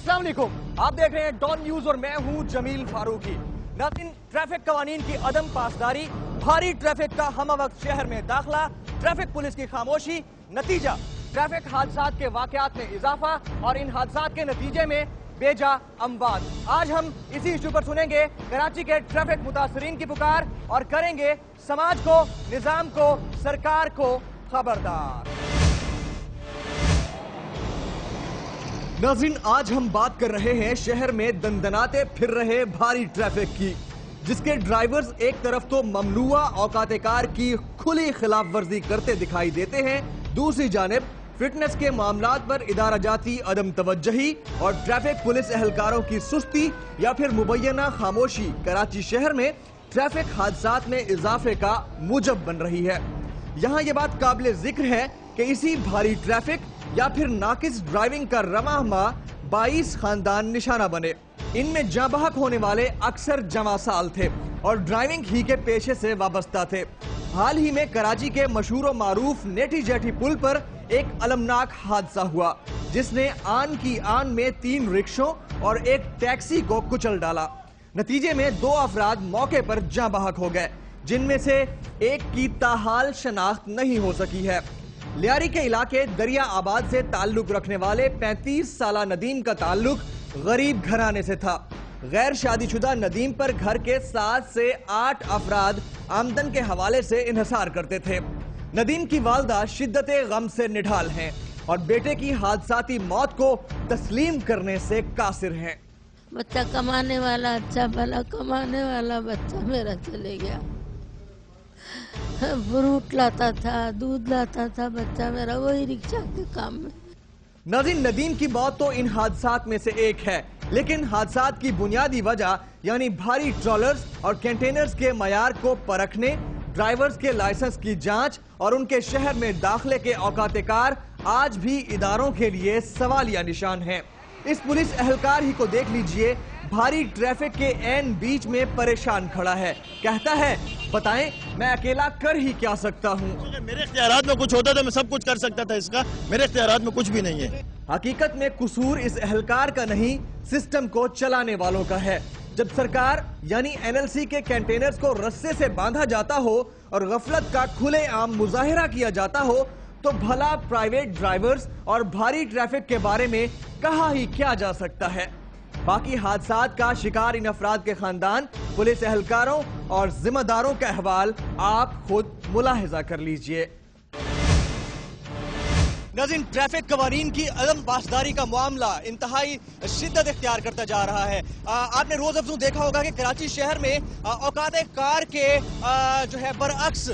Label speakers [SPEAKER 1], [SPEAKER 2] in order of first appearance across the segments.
[SPEAKER 1] अस्सलाम वालेकुम, आप देख रहे हैं डॉन न्यूज और मैं हूं जमील फारूकी। नाज़रीन, ट्रैफिक कवानीन की अदम पासदारी, भारी ट्रैफिक का हम वक्त शहर में दाखिला, ट्रैफिक पुलिस की खामोशी, नतीजा ट्रैफिक हादसात के वाकयात में इजाफा और इन हादसात के नतीजे में बेजा अमवात। आज हम इसी इशू पर सुनेंगे कराची के ट्रैफिक मुतासरीन की पुकार और करेंगे समाज को, निजाम को, सरकार को खबरदार। नाज़रीन, आज हम बात कर रहे हैं शहर में दंदनाते फिर रहे भारी ट्रैफिक की, जिसके ड्राइवर्स एक तरफ तो ममनुआ औकात कार की खुली खिलाफ वर्जी करते दिखाई देते हैं, दूसरी जानिब फिटनेस के मामलात पर इदारा जाती अदम तवज्जही और ट्रैफिक पुलिस एहलकारों की सुस्ती या फिर मुबैना खामोशी कराची शहर में ट्रैफिक हादसात में इजाफे का मूजब बन रही है। यहाँ ये बात काबिल जिक्र है कि इसी भारी ट्रैफिक या फिर नाकिस ड्राइविंग का रवाहमा 22 खानदान निशाना बने। इनमें जांबहक होने वाले अक्सर जवां साल थे और ड्राइविंग ही के पेशे से वाबस्ता थे। हाल ही में कराची के मशहूर व मारूफ नेटी जेठी पुल पर एक अलमनाक हादसा हुआ, जिसने आन की आन में 3 रिक्शों और एक टैक्सी को कुचल डाला। नतीजे में 2 अफराद मौके पर जांबहक हो गए, जिनमें से एक की ताहाल शनाख्त नहीं हो सकी है। लियारी के इलाके दरिया आबाद से ताल्लुक रखने वाले 35 साला नदीम का ताल्लुक गरीब घराने से था। गैर शादीशुदा नदीम पर घर के 7 से 8 अफराद आमदन के हवाले से इन्हिसार करते थे। नदीम की वालदा शिद्दते गम से निढाल हैं और बेटे की हादसाती मौत को तस्लीम करने से कासिर हैं।
[SPEAKER 2] बच्चा कमाने वाला, अच्छा भला कमाने वाला बच्चा मेरा चले गया। फ्रूट लाता था, दूध लाता था बच्चा मेरा, वही रिक्शा के काम में।
[SPEAKER 1] नाज़रीन, नदीम की मौत तो इन हादसात में से एक है, लेकिन हादसात की बुनियादी वजह यानी भारी ट्रॉलर्स और कंटेनर्स के मयार को परखने, ड्राइवर्स के लाइसेंस की जांच और उनके शहर में दाखिले के औकात कार आज भी इदारों के लिए सवालिया निशान हैं। इस पुलिस एहलकार ही को देख लीजिए, भारी ट्रैफिक के एन बीच में परेशान खड़ा है, कहता है बताएं मैं अकेला कर ही क्या सकता हूँ।
[SPEAKER 3] मेरे इख्तियारात में कुछ होता तो मैं सब कुछ कर सकता था, इसका मेरे इख्तियारात में कुछ भी नहीं है।
[SPEAKER 1] हकीकत में कसूर इस एहलकार का नहीं, सिस्टम को चलाने वालों का है। जब सरकार यानी एनएलसी के कंटेनर्स को रस्से से बांधा जाता हो और गफलत का खुले आम मुजाहिरा किया जाता हो, तो भला प्राइवेट ड्राइवर्स और भारी ट्रैफिक के बारे में कहा ही क्या जा सकता है। बाकी हादसात का शिकार इन अफराद के खानदान, पुलिस एहलकारों और जिम्मेदारों का अहवाल आप खुद मुलाहिजा कर लीजिए। नाज़रीन, ट्रैफिक कवानीन की अदम पासदारी का मामला इंतहाई शिद्दत इख्तियार करता जा रहा है। आपने रोज अफजू देखा होगा कि कराची शहर में औकात कार के जो है बरअक्स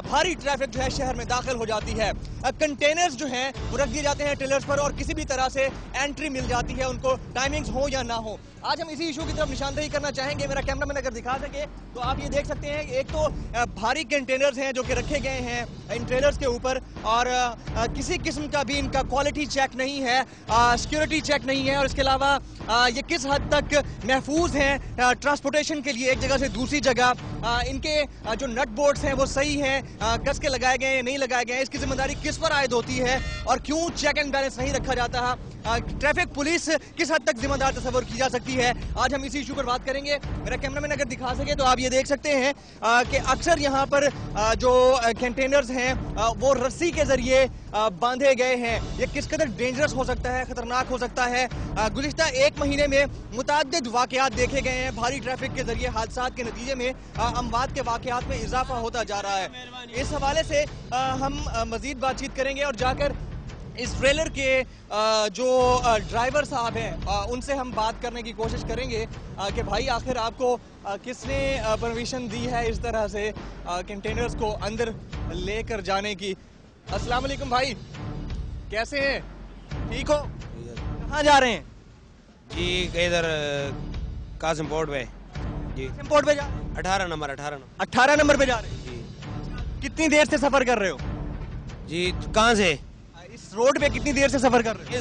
[SPEAKER 1] भारी ट्रैफिक जो है शहर में दाखिल हो जाती है। कंटेनर्स जो हैं वो रख दिए जाते हैं ट्रेलर्स पर और किसी भी तरह से एंट्री मिल जाती है, उनको टाइमिंग्स हो या ना हो। आज हम इसी इशू की तरफ निशानदेही करना चाहेंगे। मेरा कैमरामैन अगर दिखा सके तो आप ये देख सकते हैं, एक तो भारी कंटेनर्स हैं जो कि रखे गए हैं इन ट्रेलर्स के ऊपर और किसी किस्म का भी इनका क्वालिटी चेक नहीं है, सिक्योरिटी चेक नहीं है और इसके अलावा ये किस हद तक महफूज हैं ट्रांसपोर्टेशन के लिए एक जगह से दूसरी जगह। इनके जो नट बोल्ट्स हैं वो सही हैं, कस के लगाए गए हैं नहीं लगाए गए हैं, इसकी जिम्मेदारी किस पर आयद होती है और क्यों चेक एंड बैलेंस नहीं रखा जाता है। ट्रैफिक पुलिस किस हद तक जिम्मेदार तस्वर की जा सकती है, आज हम इसी इशू पर बात करेंगे। मेरा कैमरामैन अगर दिखा सके तो आप ये देख सकते हैं कि अक्सर यहाँ पर जो कंटेनर्स हैं वो रस्सी के जरिए बांधे गए हैं। ये किस कदर डेंजरस हो सकता है, खतरनाक हो सकता है। गुज़िश्ता 1 महीने में मुतअद्दिद वाक़यात देखे गए हैं, भारी ट्रैफिक के जरिए हादसात के नतीजे में अमवात के वाक़यात में इजाफा होता जा रहा है। इस हवाले से हम मजीद बातचीत करेंगे और जाकर इस ट्रेलर के जो ड्राइवर साहब हैं उनसे हम बात करने की कोशिश करेंगे कि भाई आखिर आपको किसने परमिशन दी है इस तरह से कंटेनर्स को अंदर लेकर जाने की। अस्सलाम वालेकुम भाई, कैसे हैं, ठीक हो? कहाँ जा रहे हैं?
[SPEAKER 4] जी इधर कासिम पोर्ट पे जी,
[SPEAKER 1] पोर्ट पे जा रहे हैं?
[SPEAKER 4] 18 नंबर
[SPEAKER 1] 18 नंबर पे जा रहे हैं
[SPEAKER 4] जी।
[SPEAKER 1] कितनी देर से सफर कर रहे हो?
[SPEAKER 4] जी कहाँ से?
[SPEAKER 1] इस रोड पे कितनी देर से सफर कर रहे हो?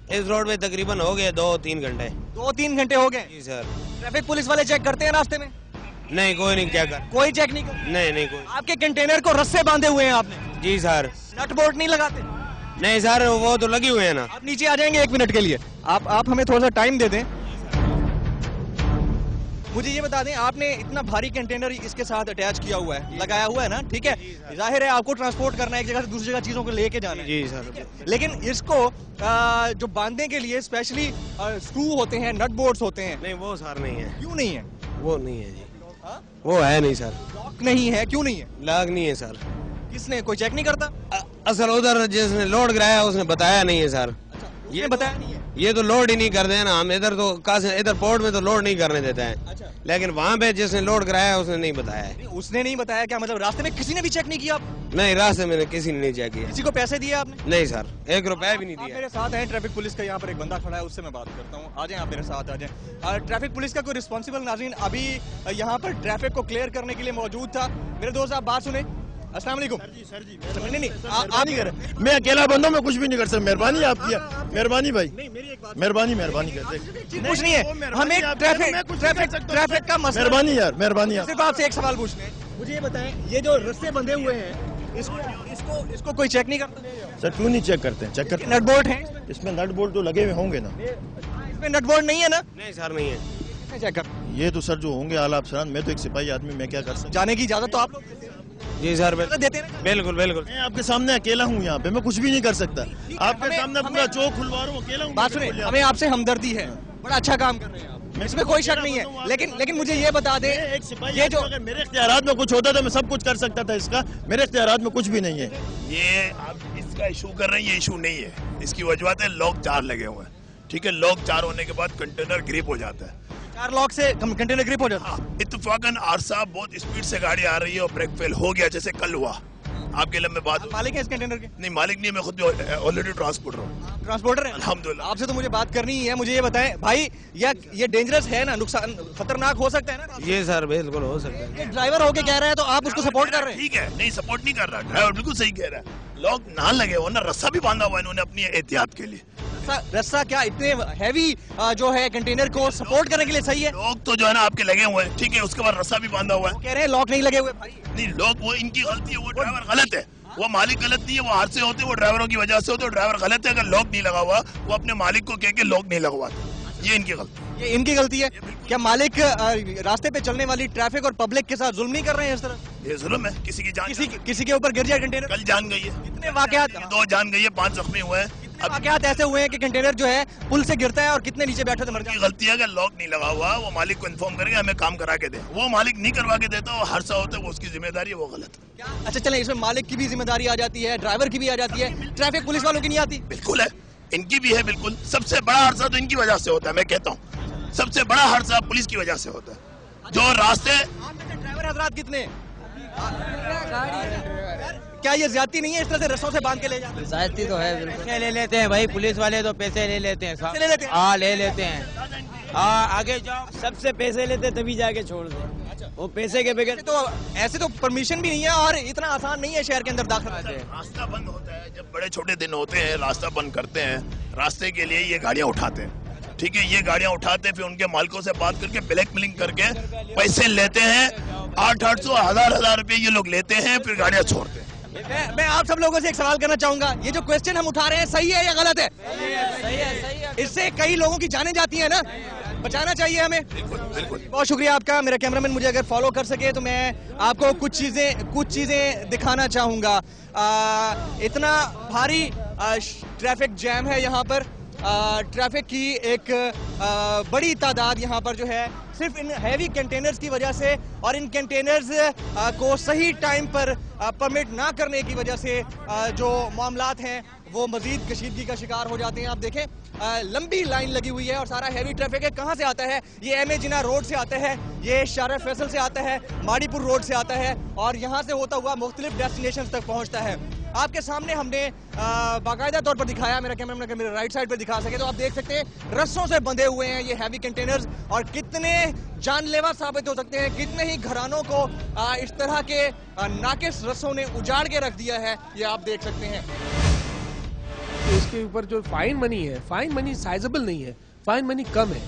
[SPEAKER 4] इस रोड पे तकरीबन हो गए 2-3 घंटे।
[SPEAKER 1] 2-3 घंटे हो गए?
[SPEAKER 4] जी सर।
[SPEAKER 1] ट्रैफिक पुलिस वाले चेक करते हैं रास्ते में?
[SPEAKER 4] नहीं, कोई नहीं चेक कर।
[SPEAKER 1] कोई चेक नहीं कर?
[SPEAKER 4] नहीं कोई।
[SPEAKER 1] आपके कंटेनर को रस्से बांधे हुए हैं आपने?
[SPEAKER 4] जी सर।
[SPEAKER 1] नट बोल्ट नहीं लगाते?
[SPEAKER 4] नहीं सर वो तो लगे हुए हैं ना।
[SPEAKER 1] आप नीचे आ जाएंगे 1 मिनट के लिए, आप हमें थोड़ा सा टाइम दे दें। मुझे ये बता दें, आपने इतना भारी कंटेनर इसके साथ अटैच किया हुआ है, लगाया हुआ है ना, ठीक है, जाहिर है आपको ट्रांसपोर्ट करना है एक जगह से दूसरी जगह, चीजों को लेके जाना है।
[SPEAKER 4] जी सर।
[SPEAKER 1] लेकिन इसको जो बांधने के लिए स्पेशली स्क्रू होते हैं, नट बोल्ट्स होते हैं,
[SPEAKER 4] नहीं वो सर नहीं है,
[SPEAKER 1] क्यों नहीं है?
[SPEAKER 4] वो नहीं है जी, वो है नहीं सर।
[SPEAKER 1] लॉक नहीं है, क्यों नहीं है?
[SPEAKER 4] लाग नहीं है सर।
[SPEAKER 1] किसने, कोई चेक नहीं करता?
[SPEAKER 4] असल उधर जिसने लोड कराया उसने बताया नहीं है सर।
[SPEAKER 1] ये बताया नहीं है।
[SPEAKER 4] ये तो लोड ही नहीं करते हैं ना, हम इधर तो इधर पोर्ट में तो लोड नहीं करने देते हैं।
[SPEAKER 1] अच्छा,
[SPEAKER 4] लेकिन वहाँ पे जिसने लोड कराया उसने नहीं बताया है।
[SPEAKER 1] नहीं, उसने नहीं बताया क्या मतलब? रास्ते में किसी ने भी चेक नहीं किया?
[SPEAKER 4] नहीं रास्ते में किसी ने नहीं चेक किया।
[SPEAKER 1] किसी को पैसे दिए आपने?
[SPEAKER 4] नहीं सर, 1 रुपया भी नहीं
[SPEAKER 1] आप
[SPEAKER 4] दिया।
[SPEAKER 1] मेरे साथ हैं, ट्रैफिक पुलिस का यहाँ पर एक बंदा खड़ा है, उससे मैं बात करता हूँ। आ जाएं आप मेरे साथ, आ जाएं। ट्रैफिक पुलिस का कोई रिस्पॉन्सिबल नाज़रीन अभी यहाँ पर ट्रैफिक को क्लियर करने के लिए मौजूद था। मेरे दोस्त आप बात सुने। अस्सलाम वालेकुम। नहीं, आप नहीं कर रहे।
[SPEAKER 3] मैं अकेला बंदा, मैं कुछ भी नहीं कर सकता। मेहरबानी आपकी, मेहरबानी भाई, मेहरबानी करते।
[SPEAKER 1] कुछ नहीं है, हमें ट्रैफिक का मसला।
[SPEAKER 3] मेहरबानी यार, मेहरबानी यार।
[SPEAKER 1] सिर्फ आपसे एक सवाल पूछना है, मुझे ये बताएं, ये जो रस्से बंधे हुए हैं, इसको कोई चेक नहीं करता?
[SPEAKER 3] सर क्यों नहीं चेक करते हैं? चेक करते
[SPEAKER 1] नट बोल्ट है
[SPEAKER 3] इसमें, नट बोल्ट तो लगे हुए होंगे ना।
[SPEAKER 1] इसमें नट बोल्ट नहीं है ना?
[SPEAKER 4] नहीं सर नहीं है।
[SPEAKER 1] चेक कर।
[SPEAKER 3] ये तो सर जो होंगे आला अफसरान, मैं तो एक सिपाही आदमी, मैं क्या कर सकता।
[SPEAKER 1] जाने की इजाजत तो आप लोग
[SPEAKER 4] जी सर
[SPEAKER 1] देते हैं ना?
[SPEAKER 4] बिल्कुल बिल्कुल।
[SPEAKER 3] मैं आपके सामने अकेला हूँ यहाँ पे, मैं कुछ भी नहीं कर सकता। आपके सामने पूरा चौक खुलवा रहा हूँ, अकेला हूँ।
[SPEAKER 1] बात सुने, हमें आपसे हमदर्दी है, बड़ा अच्छा काम कर रहे हैं आप, इसमें कोई शक नहीं है। लेकिन मुझे ये बता दें,
[SPEAKER 3] एक सिपाही,
[SPEAKER 1] ये जो
[SPEAKER 3] अगर मेरे इख्तियारात में कुछ होता तो मैं सब कुछ कर सकता था, इसका मेरे इख्तियारात में कुछ भी नहीं है।
[SPEAKER 5] ये आप इसका इशू कर रहे हैं, ये इशू नहीं है। इसकी वजह है लॉक 4 लगे हुए हैं, ठीक है। लॉक 4 होने के बाद कंटेनर ग्रिप हो जाता है।
[SPEAKER 1] 4 लॉक से कंटेनर ग्रिप हो जाता है।
[SPEAKER 5] हाँ, इत्तेफाकन आरसा बहुत स्पीड से गाड़ी आ रही है और ब्रेक फेल हो गया, जैसे कल हुआ आपके लम्बे बात।
[SPEAKER 1] मालिक है इस कंटेनर के?
[SPEAKER 5] नहीं मालिक नहीं, मैं खुद भी ऑलरेडी ट्रांसपोर्टर हूँ।
[SPEAKER 1] ट्रांसपोर्टर है?
[SPEAKER 5] अल्हम्दुलिल्लाह।
[SPEAKER 1] आपसे तो मुझे बात करनी ही है। मुझे ये बताएं भाई, ये डेंजरस है ना, नुकसान खतरनाक हो सकता है ना?
[SPEAKER 4] ये सर बिल्कुल हो सकता है।
[SPEAKER 1] ये ड्राइवर होके कह रहा है तो आप उसको सपोर्ट कर रहे हैं?
[SPEAKER 5] ठीक है, नहीं सपोर्ट नहीं कर रहा, ड्राइवर बिल्कुल सही कह रहा है। लॉक ना लगे हो ना, रस्सा भी बांधा हुआ है इन्होंने अपनी एहतियात के लिए।
[SPEAKER 1] रस्सा क्या इतने हैवी जो है कंटेनर को सपोर्ट करने के लिए सही है?
[SPEAKER 5] लॉक तो जो है ना आपके लगे हुए हैं, ठीक है, उसके बाद रस्सा भी बांधा हुआ है।
[SPEAKER 1] कह रहे हैं लॉक नहीं लगे हुए भाई।
[SPEAKER 5] नहीं लॉक वो इनकी गलती है, वो ड्राइवर गलत है, वो मालिक गलत नहीं है, वो हादसे होते हैं वो ड्राइवरों की वजह से होते, ड्राइवर गलत है। अगर लॉक नहीं लगा हुआ वो अपने मालिक को कह के लॉक नहीं लगवाता, ये इनकी गलती है।
[SPEAKER 1] ये इनकी गलती है? क्या मालिक रास्ते पे चलने वाली ट्रैफिक और पब्लिक के साथ जुल्म नहीं कर रहे हैं इस तरह?
[SPEAKER 5] ये जुल्म है, किसी की जान
[SPEAKER 1] किसी के ऊपर गिर जाए कंटेनर?
[SPEAKER 5] कल जान गई है,
[SPEAKER 1] कितने वाकयात
[SPEAKER 5] 2 जान गई है, 5 जख्मी हुए हैं।
[SPEAKER 1] अब वाकयात ऐसे हुए हैं कि कंटेनर जो है पुल से गिरता है और कितने नीचे बैठे तो मर
[SPEAKER 5] की
[SPEAKER 1] जाते
[SPEAKER 5] गलती है, अगर लॉक नहीं लगा हुआ वो मालिक को इन्फॉर्म करके हमें काम करा के दे। वो मालिक नहीं करवा के देता, वो हादसा होता है, वो उसकी जिम्मेदारी है, वो गलत है।
[SPEAKER 1] अच्छा चलें, इसमें मालिक की भी जिम्मेदारी आ जाती है, ड्राइवर की भी आ जाती है, ट्रैफिक पुलिस वालों की नहीं आती?
[SPEAKER 5] बिल्कुल है, इनकी भी है बिल्कुल। सबसे बड़ा हादसा तो इनकी वजह से होता है, मैं कहता हूँ सबसे बड़ा हादसा पुलिस की वजह से होता है। जो रास्ते
[SPEAKER 1] ड्राइवर हजरात कितने, क्या ये ज्यादती नहीं है इस तरह से रस्सों से बांध के ले जाते हैं?
[SPEAKER 6] ज्यादती तो है बिल्कुल। पैसे ले लेते हैं भाई, पुलिस वाले तो पैसे ले लेते हैं,
[SPEAKER 1] पैसे ले लेते हैं?
[SPEAKER 6] हाँ ले लेते हैं। हाँ आगे जाओ, सबसे पैसे लेते तभी जाके छोड़ दो। वो पैसे के बगैर
[SPEAKER 1] तो ऐसे तो परमिशन भी नहीं है और इतना आसान नहीं है शहर के अंदर दाखिल होना।
[SPEAKER 5] रास्ता बंद होता है, जब बड़े छोटे दिन होते हैं रास्ता बंद करते हैं, रास्ते के लिए ये गाड़ियां उठाते हैं, ठीक है। ये गाड़ियां उठाते हैं, फिर उनके मालिकों से बात करके ब्लैकमेलिंग करके पैसे लेते हैं, 800-800 1000 रुपए ये लोग लेते हैं, फिर गाड़ियां छोड़ते हैं।
[SPEAKER 1] मैं आप सब लोगों से एक सवाल करना चाहूंगा, ये जो क्वेश्चन हम उठा रहे हैं सही है या गलत है?
[SPEAKER 6] सही है।
[SPEAKER 1] इससे कई लोगों की जानें जाती है ना, बचाना चाहिए हमें।
[SPEAKER 5] बिल्कुल।
[SPEAKER 1] बहुत शुक्रिया आपका। मेरा कैमरामैन मुझे अगर फॉलो कर सके तो मैं आपको कुछ चीजें दिखाना चाहूंगा। इतना भारी ट्रैफिक जैम है यहाँ पर, ट्रैफिक की एक बड़ी तादाद यहाँ पर जो है सिर्फ इन हैवी कंटेनर्स की वजह से और इन कंटेनर्स को सही टाइम पर परमिट ना करने की वजह से जो मामलात हैं वो मजीद कशीदगी का शिकार हो जाते हैं। आप देखें लंबी लाइन लगी हुई है और सारा हैवी ट्रैफिक है। कहाँ से आता है? ये एम ए जिना रोड से आता है, ये शारा फैसल से आता है, माड़ीपुर रोड से आता है और यहाँ से होता हुआ मुख्तलिफ डेस्टिनेशन तक पहुँचता है। आपके सामने हमने बाकायदा तौर पर दिखाया, मेरा कैमरा अगर मेरे राइट साइड पर दिखा सके तो आप देख सकते हैं रस्सों से बंधे हुए हैं ये हैवी कंटेनर्स और कितने जानलेवा साबित हो सकते हैं, कितने ही घरानों को इस तरह के नाकिस रस्सों ने उजाड़ के रख दिया है, ये आप देख सकते हैं।
[SPEAKER 7] इसके ऊपर जो फाइन मनी है, फाइन मनी साइजेबल नहीं है, फाइन मनी कम है।